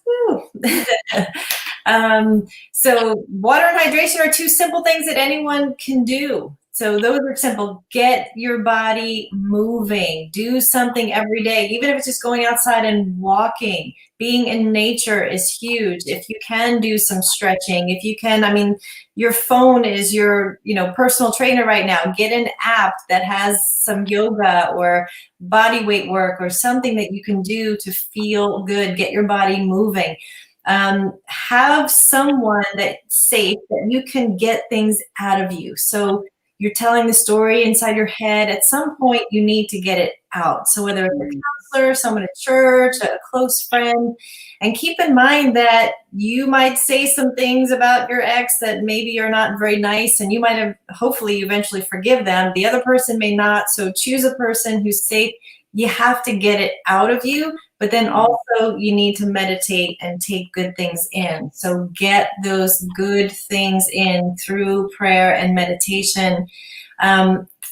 So water and hydration are 2 simple things that anyone can do. So those are simple. Get your body moving. Do something every day, even if it's just going outside and walking. Being in nature is huge. If you can do some stretching, if you can, your phone is your, personal trainer right now. Get an app that has some yoga or body weight work or something that you can do to feel good. Get your body moving. Have someone that's safe, that you can get things out of you. So you're telling the story inside your head. At some point, you need to get it out. So whether it's a counselor, someone at church, a close friend, and keep in mind that you might say some things about your ex that maybe are not very nice, and you might have hopefully eventually forgive them. The other person may not. So choose a person who's safe. You have to get it out of you, but then also you need to meditate and take good things in. So get those good things in through prayer and meditation.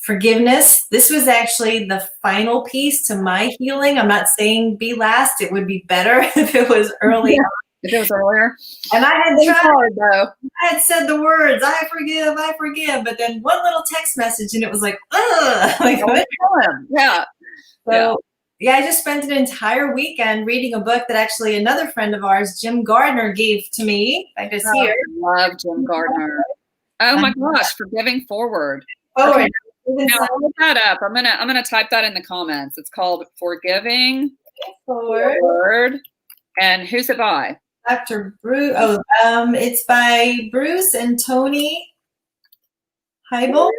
Forgiveness. This was actually the final piece to my healing. I'm not saying be last. It would be better if it was early on. If it was earlier. And I had tried, hard, though. I had said the words, I forgive. But then one little text message and it was like, ugh. Like, yeah. So yeah, I just spent an entire weekend reading a book that actually another friend of ours, Jim Gardner, gave to me. I just here. I love Jim Gardner. Oh my gosh, Forgiving Forward. Okay. Now, look that up. I'm gonna type that in the comments. It's called Forgiving Forward. And who's it by? Dr. Bruce. It's by Bruce and Tony Heibel.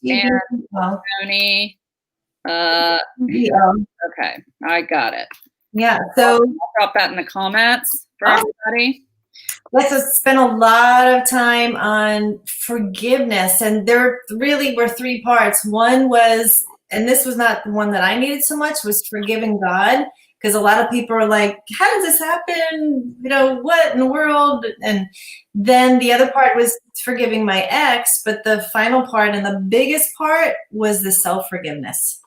And Tony. Okay, I got it. Yeah. So I'll drop that in the comments for everybody. Let's spend a lot of time on forgiveness. And there really were three parts. One was, and this was not the one that I needed so much, was forgiving God. Because a lot of people are like, how does this happen? You know, what in the world? And then the other part was forgiving my ex. But the final part and the biggest part was the self-forgiveness.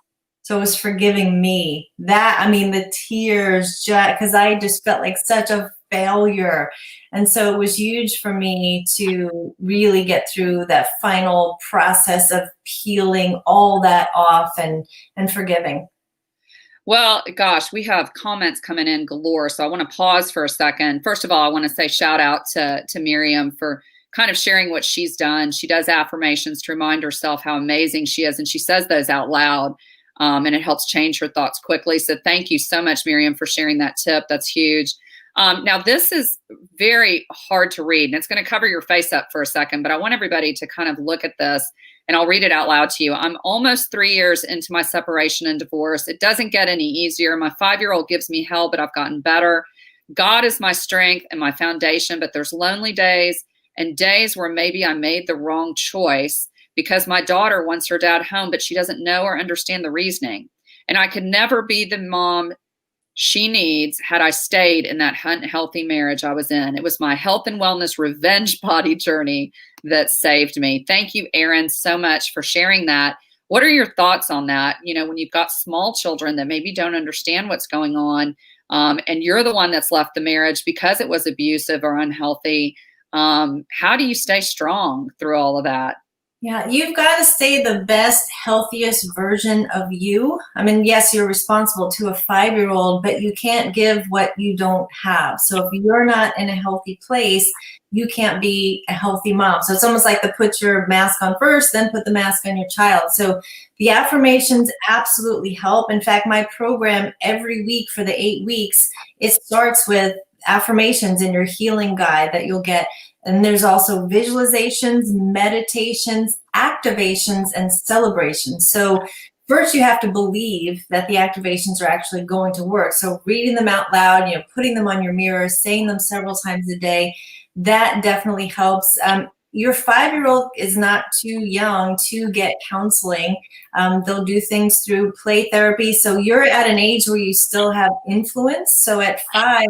So it was forgiving me. The tears, because I just felt like such a failure. And so it was huge for me to really get through that final process of peeling all that off and forgiving. Well, gosh, we have comments coming in galore. So I want to pause for a second. First of all, I want to say shout out to Miriam for kind of sharing what she's done. She does affirmations to remind herself how amazing she is. And she says those out loud. And it helps change her thoughts quickly. So thank you so much, Miriam, for sharing that tip. That's huge. Now, this is very hard to read, and it's going to cover your face up for a second, but I want everybody to kind of look at this, and I'll read it out loud to you. I'm almost 3 years into my separation and divorce. It doesn't get any easier. My 5-year-old gives me hell, but I've gotten better. God is my strength and my foundation, but there's lonely days and days where maybe I made the wrong choice because my daughter wants her dad home, but she doesn't know or understand the reasoning. And I could never be the mom she needs had I stayed in that unhealthy marriage I was in. It was my health and wellness revenge body journey that saved me. Thank you, Erin, so much for sharing that. What are your thoughts on that? You know, when you've got small children that maybe don't understand what's going on, and you're the one that's left the marriage because it was abusive or unhealthy, how do you stay strong through all of that? Yeah, you've got to stay the best, healthiest version of you. I mean, yes, you're responsible to a 5-year-old, but you can't give what you don't have. So if you're not in a healthy place, you can't be a healthy mom. So it's almost like to put your mask on first, then put the mask on your child. So the affirmations absolutely help. In fact, my program every week for the 8 weeks, it starts with affirmations in your healing guide that you'll get. And there's also visualizations, meditations, activations, and celebrations. So first you have to believe that the activations are actually going to work. So reading them out loud, putting them on your mirror, saying them several times a day, that definitely helps. Your 5-year-old is not too young to get counseling. They'll do things through play therapy. So you're at an age where you still have influence. So at 5,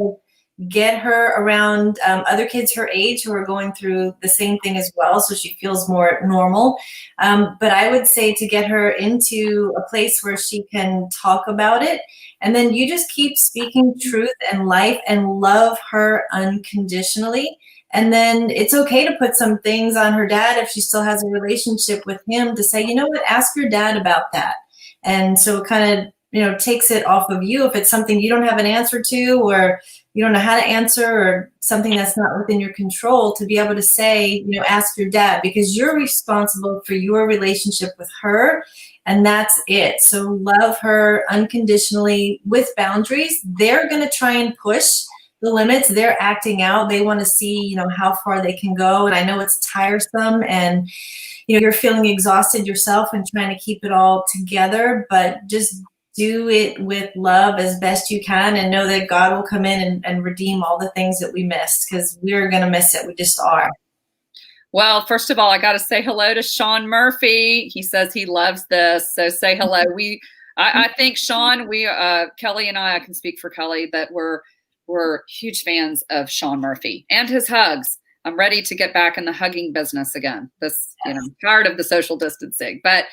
get her around other kids her age who are going through the same thing as well, so she feels more normal. But I would say to get her into a place where she can talk about it, and then you just keep speaking truth and life and love her unconditionally. And then it's okay to put some things on her dad if she still has a relationship with him, to say, you know what, ask your dad about that. And so it kind of takes it off of you if it's something you don't have an answer to, or you don't know how to answer, or something that's not within your control, to be able to say, ask your dad, because you're responsible for your relationship with her, and that's it. So love her unconditionally with boundaries. They're going to try and push the limits. They're acting out. They want to see, how far they can go. And I know it's tiresome, and you're feeling exhausted yourself and trying to keep it all together, but just do it with love as best you can, and know that God will come in and redeem all the things that we missed, because we're going to miss it. We just are. Well, first of all, I got to say hello to Sean Murphy. He says he loves this, so say hello. I think Sean, Kelli and I can speak for Kelli, that we're huge fans of Sean Murphy and his hugs. I'm ready to get back in the hugging business again. Tired of the social distancing, but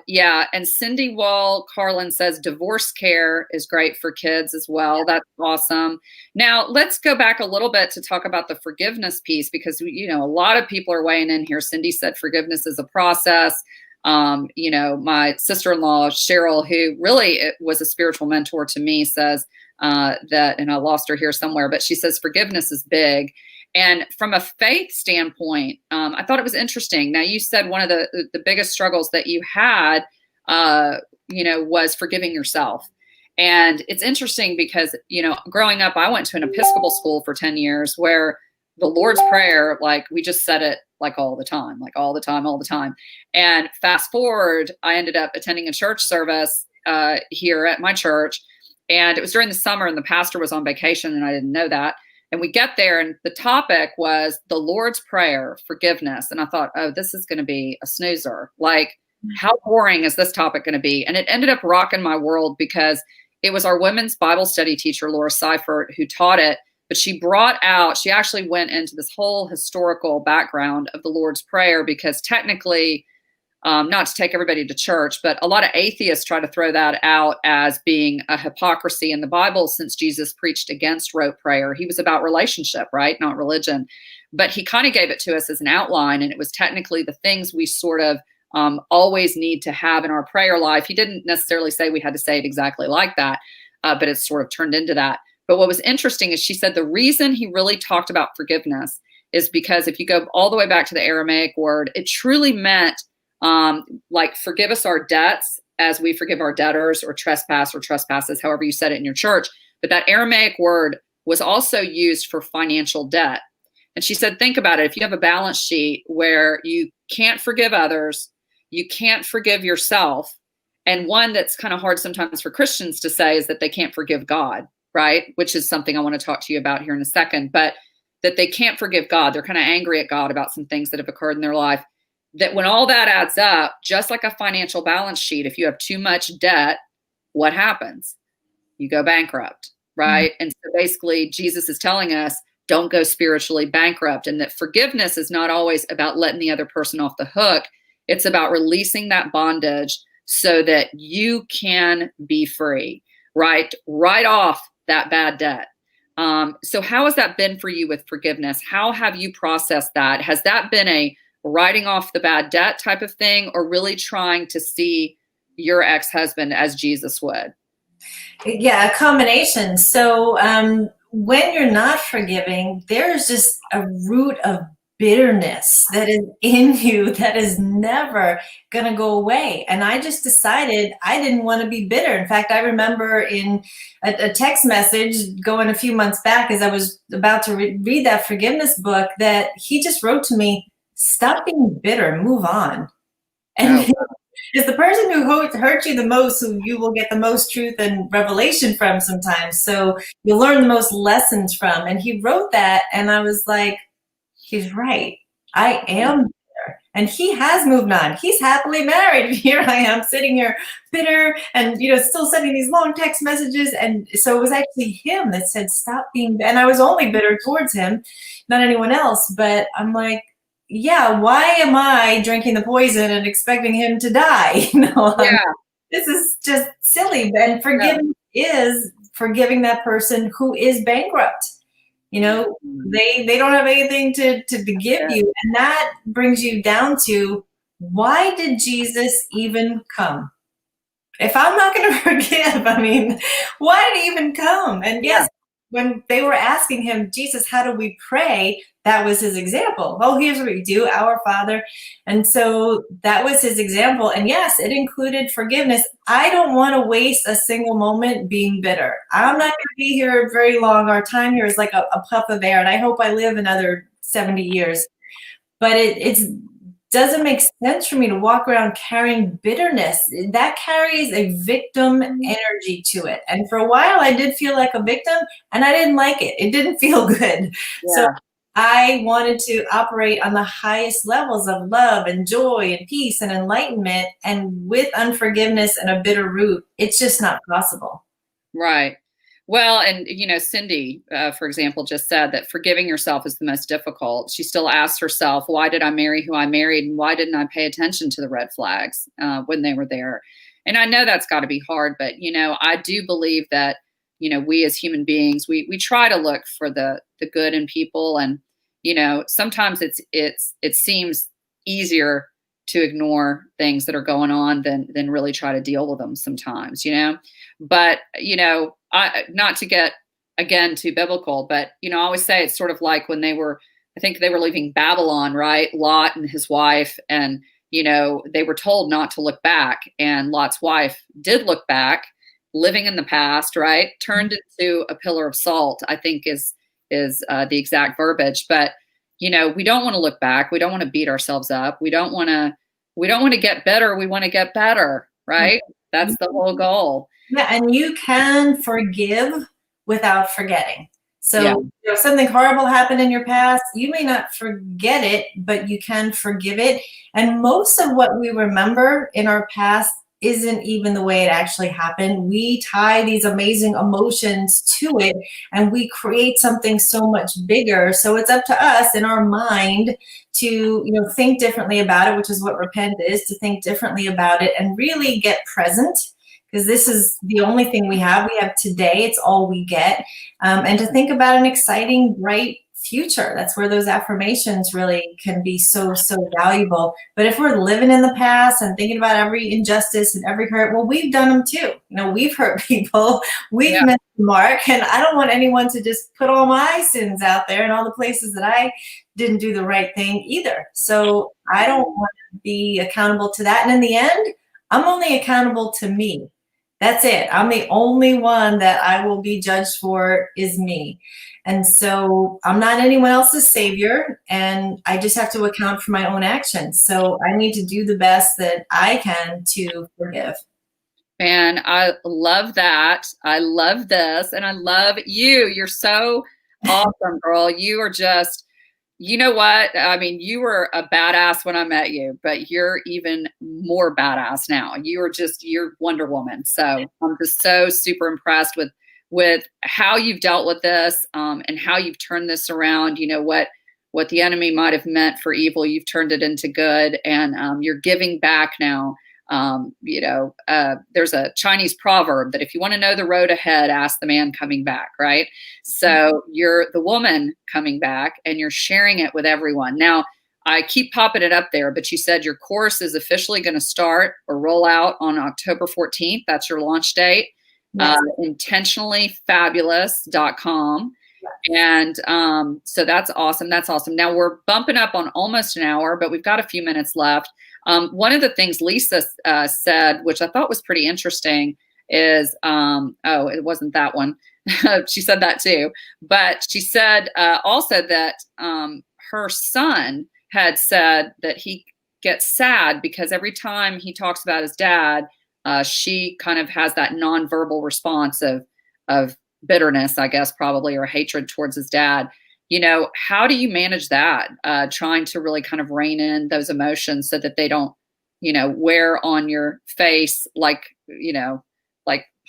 yeah. And Cindy Wall Carlin says divorce care is great for kids as well. That's awesome. Now let's go back a little bit to talk about the forgiveness piece, because a lot of people are weighing in here. Cindy said forgiveness is a process. My sister-in-law Cheryl, who really was a spiritual mentor to me, says that, and I lost her here somewhere, but she says forgiveness is big. And from a faith standpoint, I thought it was interesting. Now, you said one of the biggest struggles that you had, was forgiving yourself. And it's interesting because, growing up, I went to an Episcopal school for 10 years where the Lord's Prayer, like, we just said it like all the time. And fast forward, I ended up attending a church service here at my church. And it was during the summer, and the pastor was on vacation, and I didn't know that. And we get there, and the topic was the Lord's Prayer, forgiveness. And I thought, oh, this is going to be a snoozer. Like, how boring is this topic going to be? And it ended up rocking my world, because it was our women's Bible study teacher, Laura Seifert, who taught it. But she actually went into this whole historical background of the Lord's Prayer, because technically, not to take everybody to church, but a lot of atheists try to throw that out as being a hypocrisy in the Bible, since Jesus preached against rote prayer. He was about relationship, right? Not religion. But he kind of gave it to us as an outline, and it was technically the things we sort of always need to have in our prayer life. He didn't necessarily say we had to say it exactly like that, but it's sort of turned into that. But what was interesting is she said the reason he really talked about forgiveness is because if you go all the way back to the Aramaic word, it truly meant like, forgive us our debts as we forgive our debtors, or trespasses, however you said it in your church. But that Aramaic word was also used for financial debt. And she said, think about it. If you have a balance sheet where you can't forgive others, you can't forgive yourself. And one that's kind of hard sometimes for Christians to say is that they can't forgive God, right? Which is something I want to talk to you about here in a second, but that they can't forgive God. They're kind of angry at God about some things that have occurred in their life. That when all that adds up, just like a financial balance sheet, if you have too much debt, what happens? You go bankrupt, right? Mm-hmm. And so basically, Jesus is telling us, don't go spiritually bankrupt, and that forgiveness is not always about letting the other person off the hook. It's about releasing that bondage so that you can be free, right? Write off that bad debt. So how has that been for you with forgiveness? How have you processed that? Has that been a writing off the bad debt type of thing, or really trying to see your ex-husband as Jesus would? Yeah, a combination. So when you're not forgiving, there's just a root of bitterness that is in you that is never going to go away. And I just decided I didn't want to be bitter. In fact, I remember in a text message going a few months back, as I was about to read that forgiveness book, that he just wrote to me, stop being bitter, move on. And it's the person who hurt you the most who you will get the most truth and revelation from sometimes. So you'll learn the most lessons from. And he wrote that, and I was like, he's right. I am bitter. And he has moved on. He's happily married. Here I am sitting here bitter and, still sending these long text messages. And so it was actually him that said, stop being bitter. And I was only bitter towards him, not anyone else. But I'm like, yeah, why am I drinking the poison and expecting him to die? This is just silly. And forgiveness is forgiving that person who is bankrupt. They don't have anything to give you. And that brings you down to, why did Jesus even come? If I'm not going to forgive, why did he even come? And yes, when they were asking him, Jesus, how do we pray? That was his example. Oh, here's what we do, our Father. And so that was his example. And yes, it included forgiveness. I don't want to waste a single moment being bitter. I'm not going to be here very long. Our time here is like a puff of air. And I hope I live another 70 years. But it's doesn't make sense for me to walk around carrying bitterness. That carries a victim energy to it. And for a while, I did feel like a victim, and I didn't like it. It didn't feel good. So Yeah. I wanted to operate on the highest levels of love and joy and peace and enlightenment. And with unforgiveness and a bitter root, it's just not possible. Right. Well, and Cindy, for example, just said that forgiving yourself is the most difficult. She still asks herself, why did I marry who I married? And why didn't I pay attention to the red flags when they were there? And I know that's got to be hard, but, I do believe that, we as human beings, we try to look for the good in people. And, sometimes it seems easier to ignore things that are going on than really try to deal with them sometimes, but, I not to get again too biblical, but I always say it's sort of like when I think they were leaving Babylon, right? Lot and his wife, and they were told not to look back, and Lot's wife did look back, living in the past, right? Turned into a pillar of salt, I think is the exact verbiage. But we don't want to look back. We don't want to beat ourselves up. We don't want to get better. We want to get better, right? That's the whole goal. Yeah, and you can forgive without forgetting. So Yeah. if something horrible happened in your past, you may not forget it, but you can forgive it. And most of what we remember in our past isn't even the way it actually happened. We tie these amazing emotions to it, and we create something so much bigger. So it's up to us in our mind to think differently about it, which is what repent is, to think differently about it and really get present, because this is the only thing we have. We have today. It's all we get. And to think about an exciting, bright future. That's where those affirmations really can be so, so valuable. But if we're living in the past and thinking about every injustice and every hurt, well, we've done them too. We've hurt people. We've missed the mark. And I don't want anyone to just put all my sins out there and all the places that I didn't do the right thing either. So I don't want to be accountable to that. And in the end, I'm only accountable to me. That's it. I'm the only one that I will be judged for is me. And so I'm not anyone else's savior, and I just have to account for my own actions. So I need to do the best that I can to forgive. And I love that. I love this. And I love you. You're so awesome, girl. You are just, you know what? I mean, you were a badass when I met you, but you're even more badass now. You're Wonder Woman. So I'm just so super impressed with how you've dealt with this, and how you've turned this around. What the enemy might have meant for evil, you've turned it into good, and you're giving back now. There's a Chinese proverb that if you want to know the road ahead, ask the man coming back, right? So you're the woman coming back, and you're sharing it with everyone. Now, I keep popping it up there, but you said your course is officially going to start or roll out on October 14th. That's your launch date. Yes. Intentionallyfabulous.com. And so that's awesome. That's awesome. Now we're bumping up on almost an hour, but we've got a few minutes left. One of the things Lisa said, which I thought was pretty interesting, is, it wasn't that one. She said that too. But she said also that her son had said that he gets sad because every time he talks about his dad, she kind of has that nonverbal response of bitterness, I guess, probably, or hatred towards his dad. How do you manage that? Trying to really kind of rein in those emotions so that they don't, wear on your face, like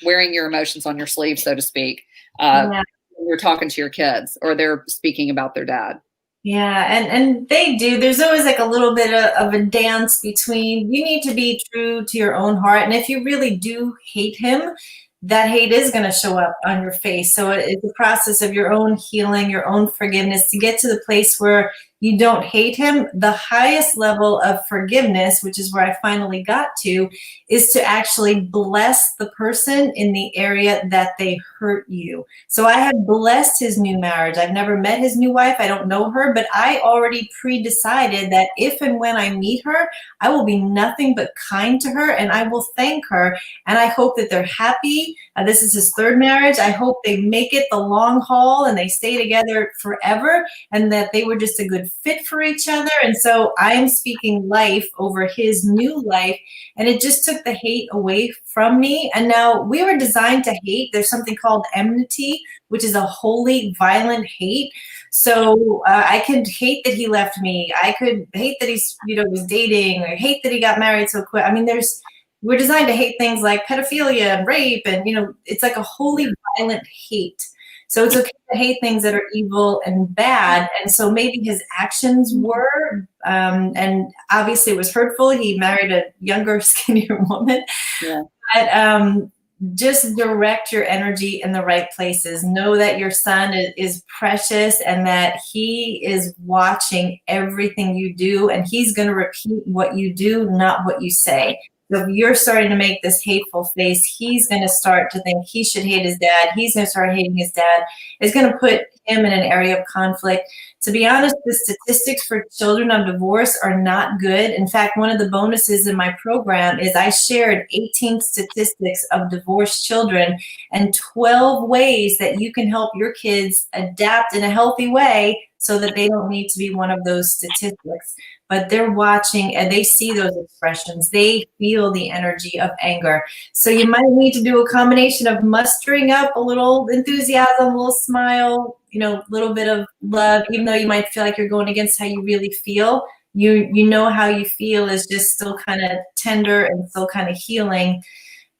wearing your emotions on your sleeve, so to speak, when you're talking to your kids or they're speaking about their dad. Yeah, and they do. There's always like a little bit of a dance between, you need to be true to your own heart. And if you really do hate him, that hate is going to show up on your face. So it's a process of your own healing, your own forgiveness to get to the place where you don't hate him. The highest level of forgiveness, which is where I finally got to, is to actually bless the person in the area that they hurt you. So I have blessed his new marriage. I've never met his new wife. I don't know her, but I already pre-decided that if and when I meet her, I will be nothing but kind to her, and I will thank her. And I hope that they're happy. This is his third marriage. I hope they make it the long haul and they stay together forever, and that they were just a good fit for each other. And so I'm speaking life over his new life. And it just took the hate away from me. And now we were designed to hate. There's something called enmity, which is a holy, violent hate. So I could hate that he left me. I could hate that he's, was dating, or hate that he got married so quick. I mean, we're designed to hate things like pedophilia and rape, and it's like a holy, violent hate. So it's okay to hate things that are evil and bad. And so maybe his actions were, and obviously it was hurtful. He married a younger, skinnier woman. Yeah. But just direct your energy in the right places. Know that your son is precious and that he is watching everything you do, and he's going to repeat what you do, not what you say. So if you're starting to make this hateful face, he's going to start to think he should hate his dad. He's going to start hating his dad. It's going to put him in an area of conflict. To be honest, the statistics for children of divorce are not good. In fact, one of the bonuses in my program is I shared 18 statistics of divorced children and 12 ways that you can help your kids adapt in a healthy way so that they don't need to be one of those statistics. But they're watching and they see those expressions. They feel the energy of anger. So you might need to do a combination of mustering up a little enthusiasm, a little smile, a little bit of love, even though you might feel like you're going against how you really feel. You know how you feel is just still kind of tender and still kind of healing.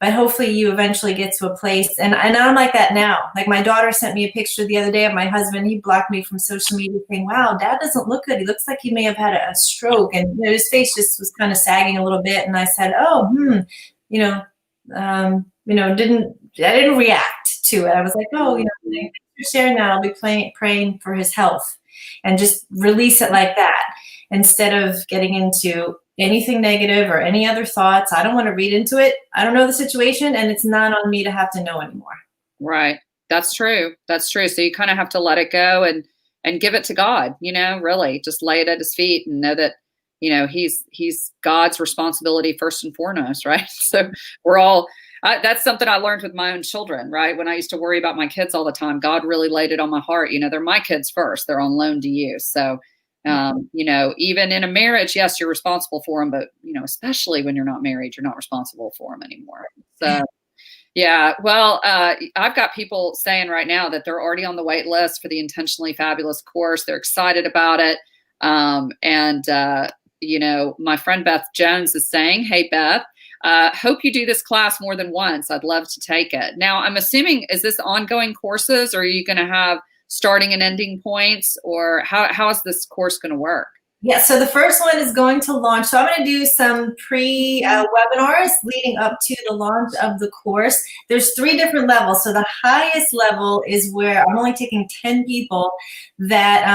But hopefully you eventually get to a place, and I'm like that now. Like my daughter sent me a picture the other day of my husband. He blocked me from social media saying, wow, dad doesn't look good. He looks like he may have had a stroke. And his face just was kind of sagging a little bit. And I said, oh, I didn't react to it. I was like, oh, thanks for sharing that. I'll be praying for his health, and just release it like that instead of getting into anything negative or any other thoughts. I don't want to read into it. I don't know the situation, and it's not on me to have to know anymore. Right. That's true. That's true. So you kind of have to let it go and give it to God, really just lay it at his feet and know that, he's God's responsibility first and foremost. Right. So we're all, that's something I learned with my own children, right? When I used to worry about my kids all the time, God really laid it on my heart. They're my kids first. They're on loan to you. So even in a marriage, yes, you're responsible for them, but, especially when you're not married, you're not responsible for them anymore. So, yeah, well, I've got people saying right now that they're already on the wait list for the Intentionally Fabulous course. They're excited about it. My friend Beth Jones is saying, hey, Beth, hope you do this class more than once. I'd love to take it. Now, I'm assuming, is this ongoing courses, or are you going to have starting and ending points, or how is this course going to work? Yeah, so the first one is going to launch. So I'm going to do some pre-webinars leading up to the launch of the course. There's 3 different levels. So the highest level is where I'm only taking 10 people that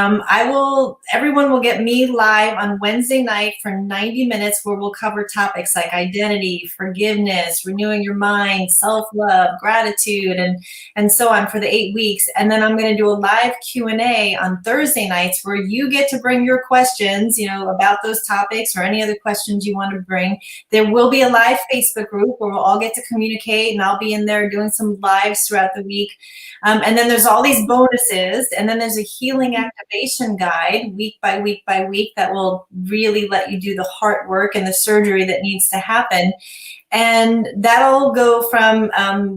everyone will get me live on Wednesday night for 90 minutes, where we'll cover topics like identity, forgiveness, renewing your mind, self-love, gratitude, and so on for the 8 weeks. And then I'm going to do a live Q&A on Thursday nights where you get to bring your questions, about those topics or any other questions you want to bring. There will be a live Facebook group where we'll all get to communicate, and I'll be in there doing some lives throughout the week. And then there's all these bonuses, and then there's a healing activation guide week by week by week that will really let you do the heart work and the surgery that needs to happen. And that'll go from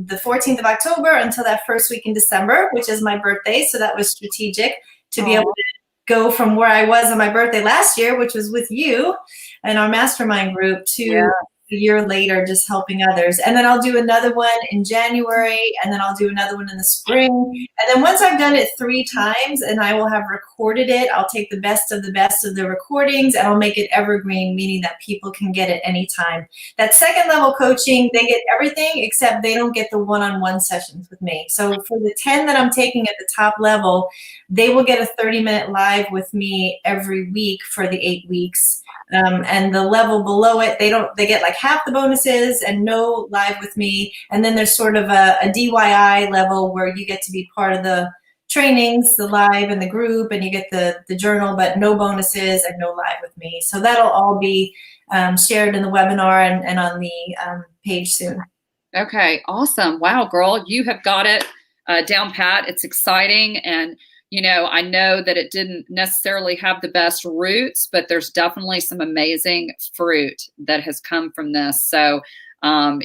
the 14th of October until that first week in December, which is my birthday. So that was strategic to be able to go from where I was on my birthday last year, which was with you and our mastermind group, to a year later just helping others. And then I'll do another one in January, and then I'll do another one in the spring. And then once I've done it 3 times and I will have recorded it, I'll take the best of the recordings and I'll make it evergreen, meaning that people can get it anytime. That second level coaching, they get everything except they don't get the one-on-one sessions with me. So for the 10 that I'm taking at the top level, they will get a 30-minute live with me every week for the 8 weeks. And the level below it, they get like half the bonuses and no live with me. And then there's sort of a DIY level where you get to be part of the trainings, the live and the group, and you get the journal, but no bonuses and no live with me. So that'll all be shared in the webinar and on the page soon. Okay, awesome. Wow, girl, you have got it down pat. It's exciting. And I know that it didn't necessarily have the best roots, but there's definitely some amazing fruit that has come from this. So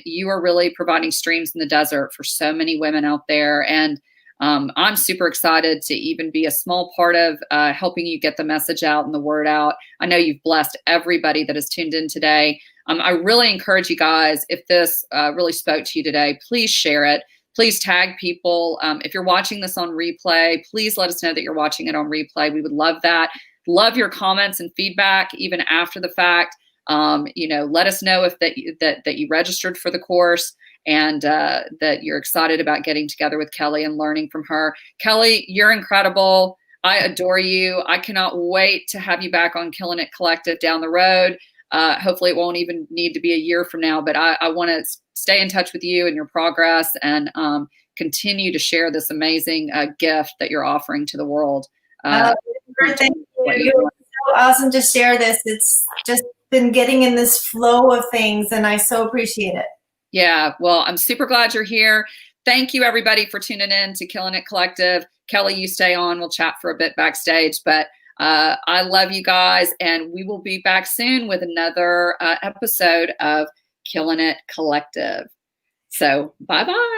you are really providing streams in the desert for so many women out there. And I'm super excited to even be a small part of helping you get the message out and the word out. I know you've blessed everybody that has tuned in today. I really encourage you guys, if this really spoke to you today, please share it. Please tag people. If you're watching this on replay, please let us know that you're watching it on replay. We would love that. Love your comments and feedback, even after the fact. Let us know if that you registered for the course and that you're excited about getting together with Kelli and learning from her. Kelli, you're incredible. I adore you. I cannot wait to have you back on Killin It Collective down the road. Hopefully it won't even need to be a year from now, but I want to stay in touch with you and your progress and continue to share this amazing gift that you're offering to the world. Thank you. It was so awesome to share this. It's just been getting in this flow of things, and I so appreciate it. Yeah, well, I'm super glad you're here. Thank you, everybody, for tuning in to Killin It Collective. Kelli, you stay on. We'll chat for a bit backstage, but I love you guys, and we will be back soon with another episode of Killin It Collective. So bye-bye.